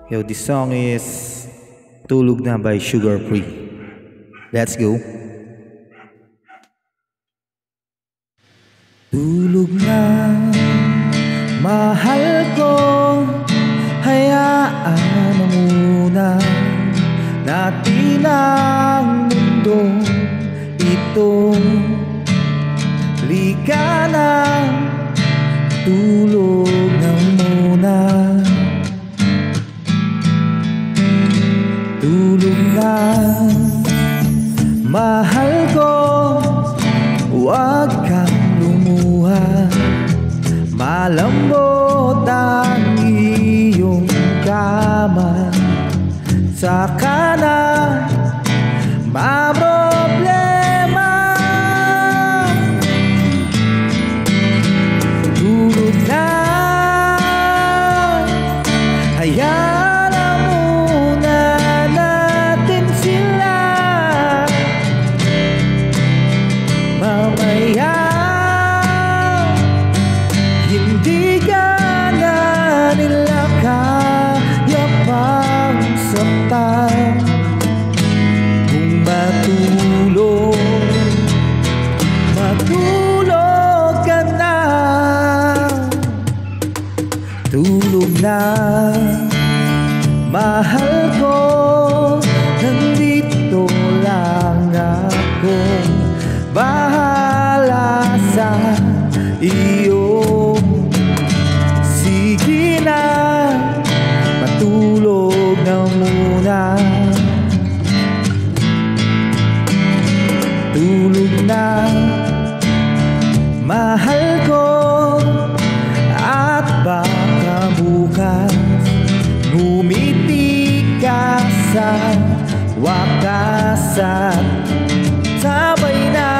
Yo, this song is Tulog Na by Sugar Free. Let's go. Tulog na, mahal ko. Hayaan na muna natin ang mundo itong lika na. Tulog na muna, tulog na, mahal ko. Huwag kang lumuha, malambot ang iyong kama. Saka na maproblema. Tulog na, hayaan na muna natin sila. Mamaya hindi ka na nila kaya pang saktan. Kung matulog, matulog ka na. Tulog na, mahal ko. Nandito lang akong bahala sa iyo. Sige na, matulog na muna. Tulog na, mahal ko. At baka bukas ngumiti ka sa wakas at sabay na